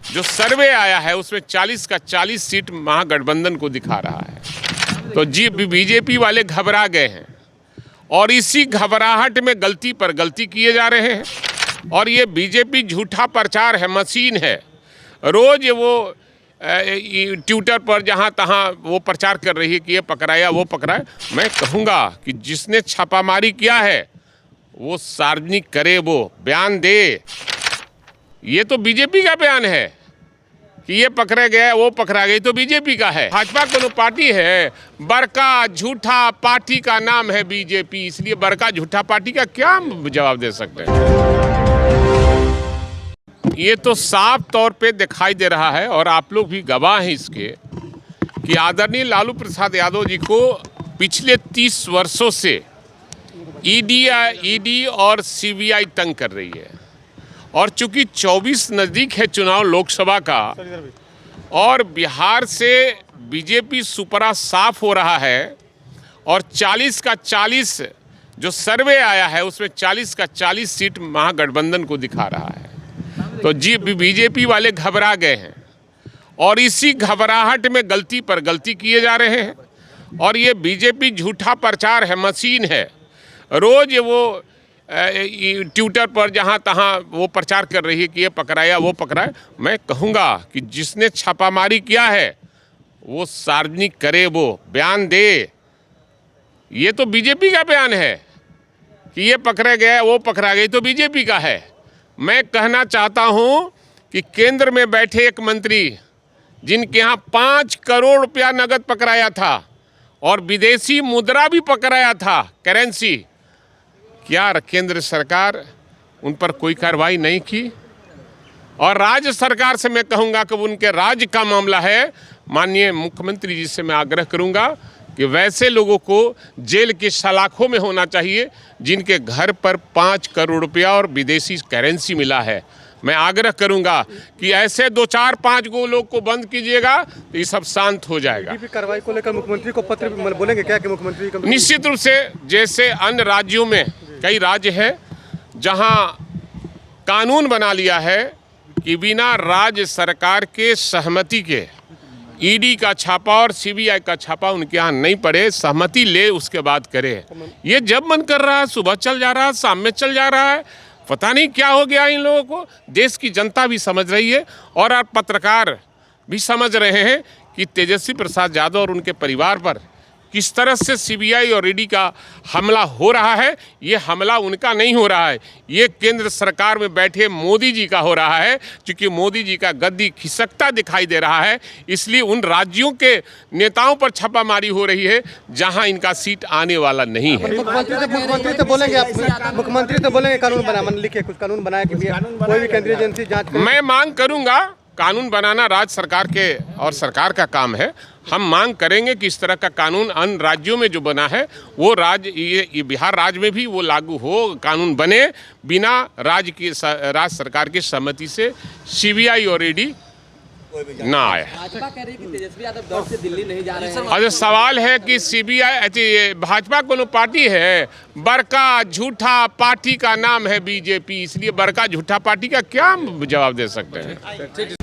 जो सर्वे आया है उसमें 40 का 40 सीट महागठबंधन को दिखा रहा है। तो जी बीजेपी वाले घबरा गए हैं और इसी घबराहट में गलती पर गलती किए जा रहे हैं। और ये बीजेपी झूठा प्रचार है, मशीन है। रोज वो ट्विटर पर जहाँ तहाँ वो प्रचार कर रही है कि ये पकड़ाया वो पकड़ाया। मैं कहूँगा कि जिसने छापामारी किया है वो सार्वजनिक करे, वो बयान दे। ये तो बीजेपी का बयान है कि ये पकड़ा गया वो पकड़ा गई, तो बीजेपी का है। भाजपा कोनो पार्टी है? बड़का झूठा पार्टी का नाम है बीजेपी, इसलिए बड़का झूठा पार्टी का क्या जवाब दे सकते हैं? ये तो साफ तौर पे दिखाई दे रहा है और आप लोग भी गवाह हैं इसके कि आदरणीय लालू प्रसाद यादव जी को पिछले 30 वर्षों से ईडी और सीबीआई तंग कर रही है। और चूंकि 24 नज़दीक है चुनाव लोकसभा का और बिहार से बीजेपी सुपरा साफ हो रहा है और 40 का 40 जो सर्वे आया है उसमें 40 का 40 सीट महागठबंधन को दिखा रहा है। तो जी बीजेपी वाले घबरा गए हैं और इसी घबराहट में गलती पर गलती किए जा रहे हैं। और ये बीजेपी झूठा प्रचार है, मशीन है। रोज वो ट्विटर पर जहाँ तहाँ वो प्रचार कर रही है कि ये पकड़ाया वो पकड़ाया। मैं कहूँगा कि जिसने छापामारी किया है वो सार्वजनिक करे, वो बयान दे। ये तो बीजेपी का बयान है कि ये पकड़ा गया वो पकड़ा गई, तो बीजेपी का है। मैं कहना चाहता हूँ कि केंद्र में बैठे एक मंत्री जिनके यहाँ 5 करोड़ रुपया नगद पकड़ाया था और विदेशी मुद्रा भी पकड़ाया था, करेंसी, क्या केंद्र सरकार उन पर कोई कार्रवाई नहीं की? और राज्य सरकार से मैं कहूँगा कि उनके राज्य का मामला है, माननीय मुख्यमंत्री जी से मैं आग्रह करूँगा कि वैसे लोगों को जेल के सलाखों में होना चाहिए जिनके घर पर 5 करोड़ रुपया और विदेशी करेंसी मिला है। मैं आग्रह करूंगा कि ऐसे 2, 4, 5 गो लोग को बंद कीजिएगा तो ये सब शांत हो जाएगा। कार्रवाई को लेकर मुख्यमंत्री को पत्र बोलेंगे क्या कि मुख्यमंत्री निश्चित रूप से, जैसे अन्य राज्यों में कई राज्य हैं जहां कानून बना लिया है कि बिना राज्य सरकार के सहमति के ईडी का छापा और सीबीआई का छापा उनके यहाँ नहीं पड़े, सहमति ले उसके बाद करे। ये जब मन कर रहा है सुबह चल जा रहा है, शाम में चल जा रहा है, पता नहीं क्या हो गया इन लोगों को। देश की जनता भी समझ रही है और आप पत्रकार भी समझ रहे हैं कि तेजस्वी प्रसाद यादव और उनके परिवार पर किस तरह से सीबीआई और ईडी का हमला हो रहा है। ये हमला उनका नहीं हो रहा है, ये केंद्र सरकार में बैठे मोदी जी का हो रहा है। क्योंकि मोदी जी का गद्दी खिसकता दिखाई दे रहा है, इसलिए उन राज्यों के नेताओं पर छापामारी हो रही है जहां इनका सीट आने वाला नहीं है। मुख्यमंत्री तो बोलेंगे कानून बना, लिखे कुछ कानून बनाया कि कोई भी केंद्रीय एजेंसी जांच। मैं मांग करूंगा, कानून बनाना राज्य सरकार के और सरकार का काम है। हम मांग करेंगे कि इस तरह का कानून अन्य राज्यों में जो बना है वो ये बिहार राज्य में भी वो लागू हो, कानून बने बिना राज्य सरकार की सहमति से सीबीआई और ईडी ना आए। भाजपा कह रही है कि तेजस्वी यादव दौड़ से दिल्ली नहीं जा रहे हैं। अच्छा, सवाल है कि सीबीआई भाजपा कोनो पार्टी है? बड़का झूठा पार्टी का नाम है बीजेपी, इसलिए बड़का झूठा पार्टी का क्या जवाब दे सकते हैं?